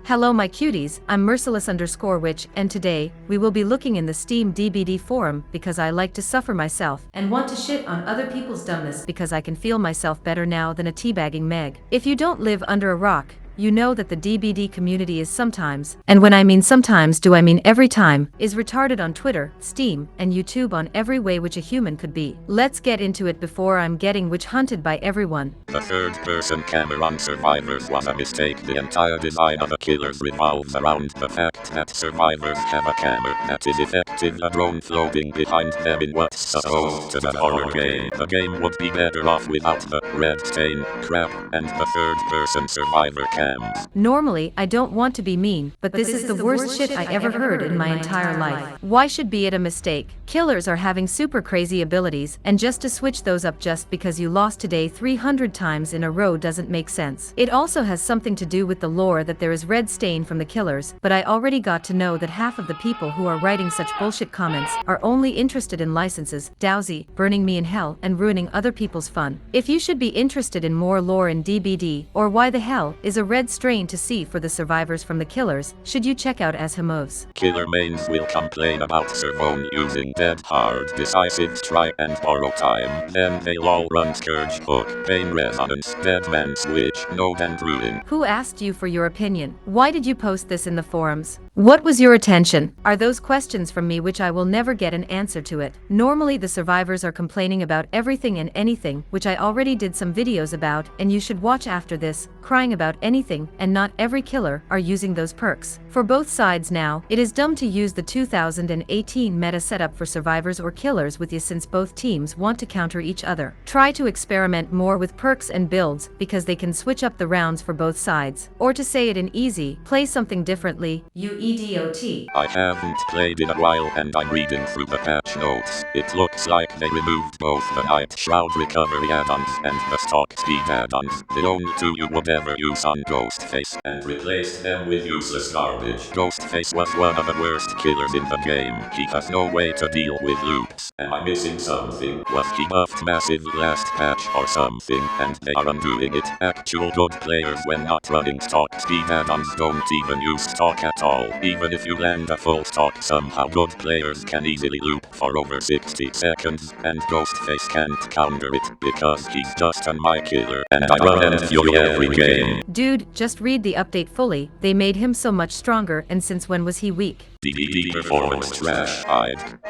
Hello my cuties, I'm merciless_witch, and today, we will be looking in the Steam DBD forum because I like to suffer myself and want to shit on other people's dumbness because I can feel myself better now than a teabagging Meg. If you don't live under a rock, you know that the DBD community is sometimes, and when I mean sometimes do I mean every time, is retarded on Twitter, Steam, and YouTube on every way which a human could be. Let's get into it before I'm getting witch hunted by everyone. The third-person camera on survivors was a mistake. The entire design of the killers revolves around the fact that survivors have a camera that is effective, a drone floating behind them in what's supposed to be a horror game. The game would be better off without the red stain crap and the third-person survivor cams. Normally, I don't want to be mean, but this is the worst shit I ever heard in my entire life. Why should be it a mistake? Killers are having super crazy abilities, and just to switch those up just because you lost today 300 times in a row doesn't make sense. It also has something to do with the lore that there is red stain from the killers, but I already got to know that half of the people who are writing such bullshit comments are only interested in licenses, dowsy, burning me in hell, and ruining other people's fun. If you should be interested in more lore in DBD, or why the hell is a red strain to see for the survivors from the killers, should you check out as Hemos. Killer mains will complain about Servone using dead hard, decisive strike and borrow time. Then they'll all run Scourge Hook, Pain Resonance, Dead Man Switch, Node and Ruin. Who asked you for your opinion? Why did you post this in the forums? What was your attention? Are those questions from me which I will never get an answer to it. Normally the survivors are complaining about everything and anything, which I already did some videos about, and you should watch after this, crying about anything, and not every killer are using those perks. For both sides now, it is dumb to use the 2018 meta setup for survivors or killers with you since both teams want to counter each other. Try to experiment more with perks and builds because they can switch up the rounds for both sides. Or to say it in easy, play something differently, you idiot. I haven't played in a while and I'm reading through the patch notes. It looks like they removed both the Night Shroud recovery add-ons and the stock speed add-ons, the only two you would ever use on Ghostface, and replaced them with useless garbage. Ghostface was one of the worst killers in the game. He has no way to deal with loops. Am I missing something? Was he buffed massive last patch or something and they are undoing it? Actual good players when not running stock speed add-ons don't even use stock at all. Even if you land a full stock somehow good players can easily loop for over 60 seconds and Ghostface can't counter it because he's just an my killer and I run and fury every game. Dude, just read the update fully. They made him so much stronger, and since when was he weak? DBD performance trash.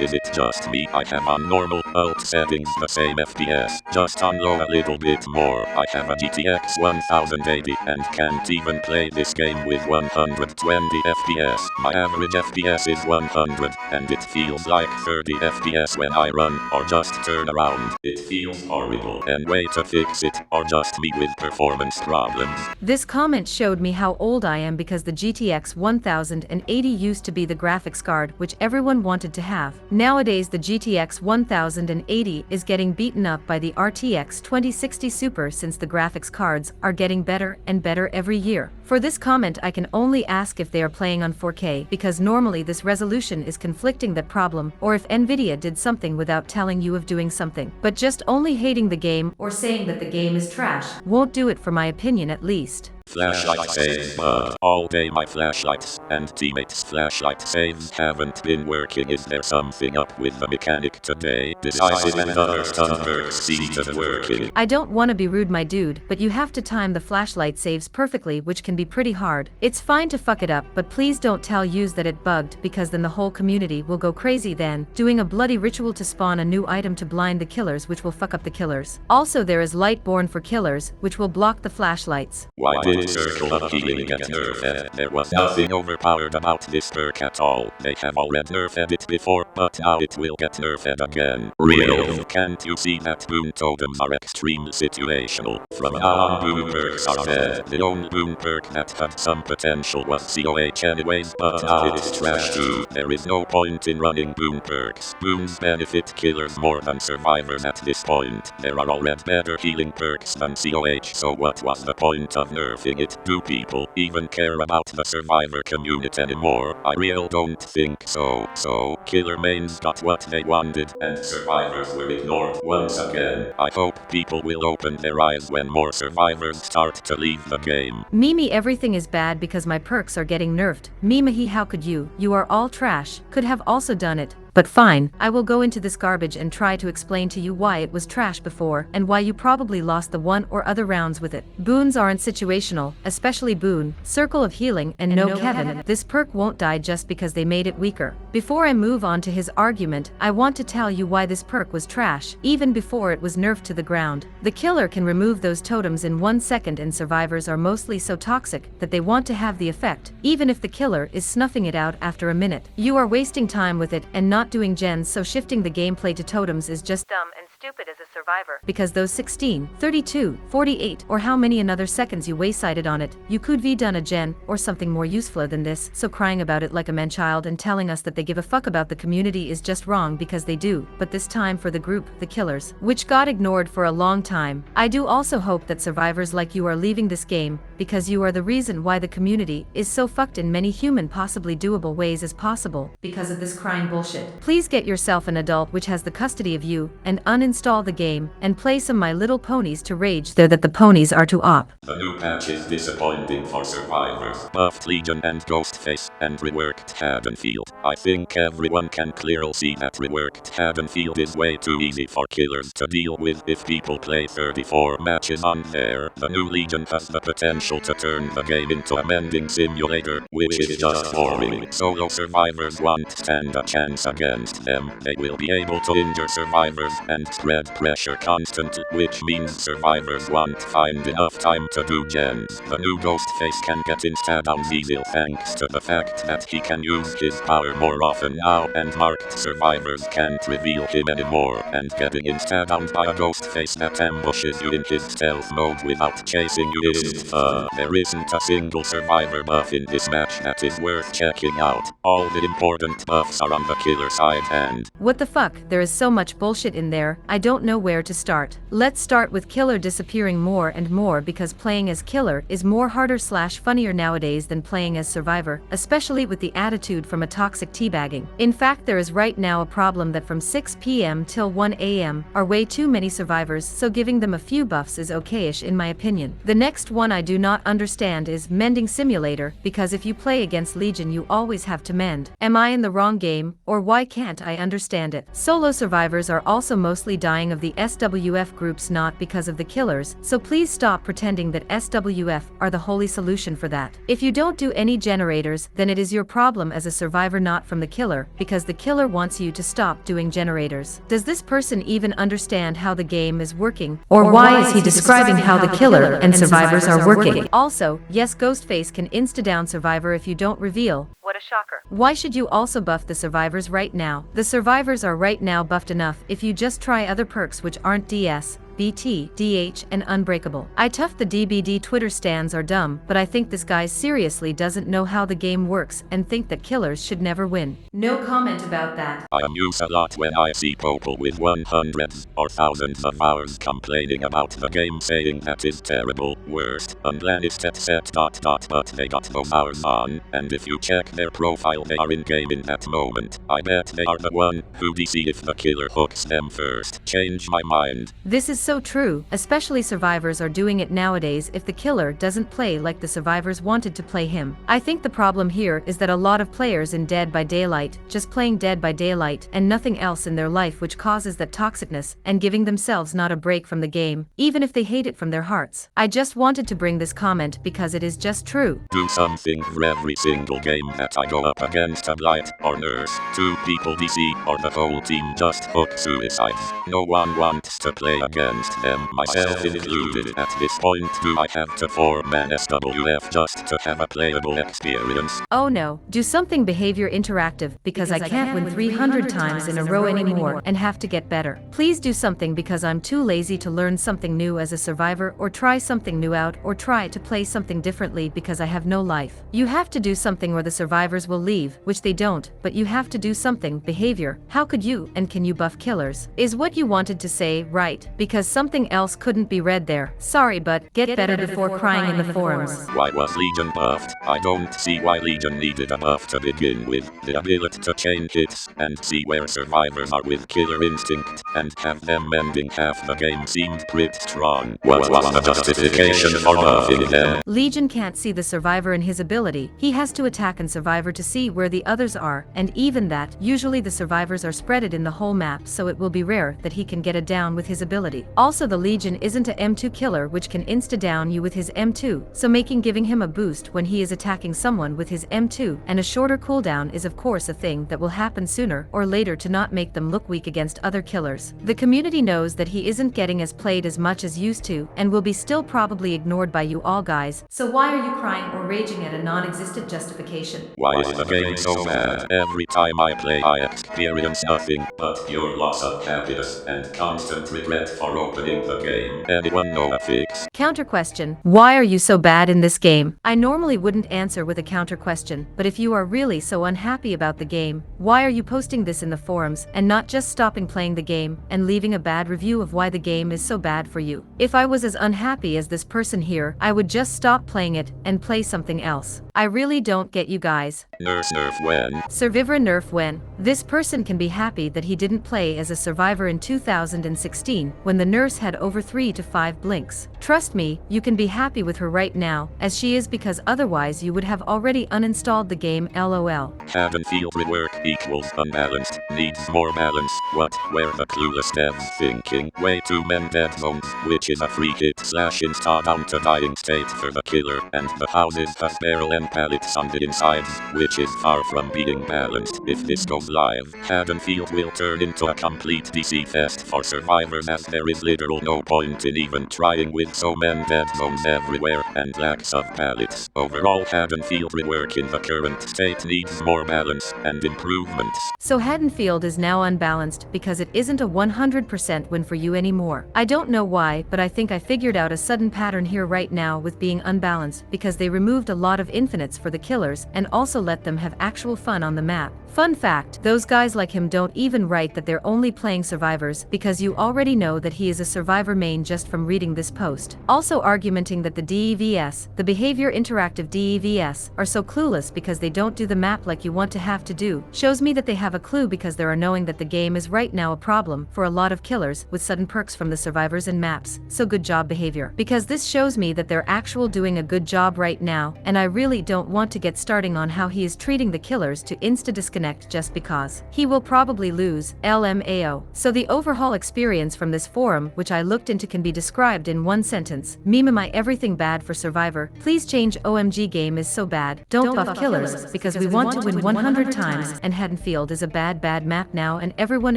Is it just me? I have on normal alt settings the same FPS, just on low a little bit more. I have a GTX 1080 and can't even play this game with 120 FPS. My average FPS is 100 and it feels like 30 FPS when I run or just turn around. It feels horrible and way to fix it, or just me with performance problems. This comment showed me how old I am because the GTX 1080 used to be the graphics card which everyone wanted to have. Nowadays the GTX 1080 is getting beaten up by the RTX 2060 Super since the graphics cards are getting better and better every year. For this comment I can only ask if they are playing on 4K because normally this resolution is conflicting that problem, or if Nvidia did something without telling you of doing something. But just only hating the game or saying that the game is trash won't do it for my opinion at least. Flashlight save bug. All day my flashlights and teammates' flashlight saves haven't been working. Is there something up with the mechanic today? Decisive and other stun perks seem to be working. I don't want to be rude my dude, but you have to time the flashlight saves perfectly, which can be pretty hard. It's fine to fuck it up, but please don't tell yous that it bugged because then the whole community will go crazy then, doing a bloody ritual to spawn a new item to blind the killers which will fuck up the killers. Also there is Lightborn for killers, which will block the flashlights. Why did Circle of Healing get nerfed? There was nothing overpowered about this perk at all. They have already nerfed it before, but now it will get nerfed again. Real. Can't you see that boon totems are extreme situational? From now on boon perks are dead. The only boon perk that had some potential was COH anyways, but now it's trash too. There is no point in running boon perks. Boons benefit killers more than survivors at this point. There are already better healing perks than COH, so what was the point of nerfing buffing it. Do people even care about the survivor community anymore? I really don't think so. So, killer mains got what they wanted, and survivors were ignored once again. I hope people will open their eyes when more survivors start to leave the game. Mimi, everything is bad because my perks are getting nerfed. Mimi, how could you? You are all trash. Could have also done it. But fine, I will go into this garbage and try to explain to you why it was trash before, and why you probably lost the one or other rounds with it. Boons aren't situational, especially Boon, Circle of Healing, and no Kevin. This perk won't die just because they made it weaker. Before I move on to his argument, I want to tell you why this perk was trash, even before it was nerfed to the ground. The killer can remove those totems in 1 second, and survivors are mostly so toxic that they want to have the effect, even if the killer is snuffing it out after a minute. You are wasting time with it and not doing gens, so shifting the gameplay to totems is just dumb and stupid as a survivor. Because those 16, 32, 48, or how many another seconds you wasted on it, you could have done a gen or something more useful than this. So crying about it like a man-child and telling us that they give a fuck about the community is just wrong, because they do, but this time for the group, the killers, which got ignored for a long time. I do also hope that survivors like you are leaving this game, because you are the reason why the community is so fucked in many human possibly doable ways as possible, because of this crying bullshit. Please get yourself an adult which has the custody of you, and uninstall the game, and play some My Little Ponies to rage there that the ponies are too op. The new patch is disappointing for survivors. Buffed Legion and Ghostface, and reworked Haddonfield. I think everyone can clearly see that reworked Haddonfield is way too easy for killers to deal with if people play 34 matches on there. The new Legion has the potential to turn the game into a mending simulator, which is just boring. Solo survivors won't stand a chance against them. They will be able to injure survivors and spread pressure constantly, which means survivors won't find enough time to do gens. The new Ghostface can get insta-downs easily thanks to the fact that he can use his power more often now, and marked survivors can't reveal him anymore, and getting insta-downed by a Ghostface that ambushes you in his stealth mode without chasing you is there isn't a single survivor buff in this match that is worth checking out. All the important buffs are on the killer side, and what the fuck, there is so much bullshit in there, I don't know where to start. Let's start with killer disappearing more and more, because playing as killer is more harder / funnier nowadays than playing as survivor, especially with the attitude from a toxic teabagging. In fact, there is right now a problem that from 6 p.m. till 1 a.m. are way too many survivors, so giving them a few buffs is okayish in my opinion. The next one I do not understand is mending simulator, because if you play against Legion you always have to mend. Am I in the wrong game, or why can't I understand it? Solo survivors are also mostly dying of the SWF groups, not because of the killers, so please stop pretending that SWF are the holy solution for that. If you don't do any generators, then it is your problem as a survivor, not from the killer, because the killer wants you to stop doing generators. Does this person even understand how the game is working? Or why is he describing how the killer and survivors are working? Also, yes, Ghostface can insta-down survivor if you don't reveal. What a shocker. Why should you also buff the survivors right now? The survivors are right now buffed enough if you just try other perks which aren't DS, BT, DH, and Unbreakable. I tough the DBD Twitter stans are dumb, but I think this guy seriously doesn't know how the game works and think that killers should never win. No comment about that. I amuse a lot when I see people with hundreds or thousands of hours complaining about the game, saying that is terrible, worst, unbalanced etc. But they got those hours on, and if you check their profile they are in game in that moment. I bet they are the one who DC if the killer hooks them first. Change my mind. This is so true, especially survivors are doing it nowadays if the killer doesn't play like the survivors wanted to play him. I think the problem here is that a lot of players in Dead by Daylight just playing Dead by Daylight and nothing else in their life, which causes that toxicness and giving themselves not a break from the game, even if they hate it from their hearts. I just wanted to bring this comment because it is just true. Do something for every single game that I go up against a blight or nurse. 2 people DC or the whole team just hook suicides. No one wants to play against them, myself included. At this point, do I have to form an SWF just to have a playable experience? Oh no, do something behavior interactive, because I can't win 300 times in a row anymore and have to get better. Please do something, because I'm too lazy to learn something new as a survivor, or try something new out, or try to play something differently, because I have no life. You have to do something or the survivors will leave, which they don't, but you have to do something behavior. How could you, and can you buff killers? Is what you wanted to say, right? Because because something else couldn't be read there. Sorry, but get better before crying in the forums. Why was Legion buffed? I don't see why Legion needed a buff to begin with. The ability to chain hits and see where survivors are with killer instinct and have them mending half the game seemed pretty strong. What was the justification for buffing them? Legion can't see the survivor in his ability. He has to attack and survivor to see where the others are, and even that, usually the survivors are spreaded in the whole map, so it will be rare that he can get a down with his ability. Also, the Legion isn't a M2 killer which can insta-down you with his M2, so making giving him a boost when he is attacking someone with his M2 and a shorter cooldown is of course a thing that will happen sooner or later to not make them look weak against other killers. The community knows that he isn't getting as played as much as used to and will be still probably ignored by you all guys. So why are you crying or raging at a non-existent justification? Why is the game so bad? Every time I play I experience nothing but pure loss of happiness and constant regret for opening the game. Anyone know a fix? Counter question. Why are you so bad in this game? I normally wouldn't answer with a counter question, but if you are really so unhappy about the game, why are you posting this in the forums and not just stopping playing the game and leaving a bad review of why the game is so bad for you? If I was as unhappy as this person here, I would just stop playing it and play something else. I really don't get you guys. Nerf when? Survivor nerf when? This person can be happy that he didn't play as a survivor in 2016 when the nurse had over 3 to 5 blinks. Trust me, you can be happy with her right now, as she is, because otherwise you would have already uninstalled the game, lol. Haddonfield rework equals unbalanced, needs more balance. What were the clueless devs thinking? Way too many dead zones, which is a free hit slash insta down to dying state for the killer, and the houses has barrel and pallets on the insides, which is far from being balanced. If this goes live, Haddonfield will turn into a complete DC fest for survivors, as there is literal no point in even trying with so many dead zones everywhere and lacks of pallets. Overall, Haddonfield rework in the current state needs more balance and improvements. So Haddonfield is now unbalanced because it isn't a 100% win for you anymore. I don't know why, but I think I figured out a sudden pattern here right now with being unbalanced, because they removed a lot of infinites for the killers and also let them have actual fun on the map. Fun fact, those guys like him don't even write that they're only playing survivors, because you already know that he is a survivor main just from reading this post. Also argumenting that the DEVS, the behavior interactive DEVS, are so clueless because they don't do the map like you want to have to do, shows me that they have a clue, because they're knowing that the game is right now a problem for a lot of killers with sudden perks from the survivors and maps. So good job behavior, because this shows me that they're actual doing a good job right now, and I really don't want to get starting on how he is treating the killers to insta disconnect just because. He will probably lose, LMAO. So the overhaul experience from this forum, which I looked into, can be described in one sentence. Meme my everything bad for survivor. Please change. OMG game is so bad. Don't buff killers, because we want to win 100 times, and Haddonfield is a bad map now, and everyone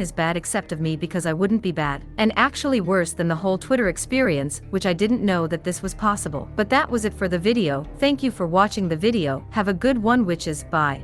is bad except of me because I wouldn't be bad. And actually worse than the whole Twitter experience, which I didn't know that this was possible. But that was it for the video. Thank you for watching the video. Have a good one, witches. Bye.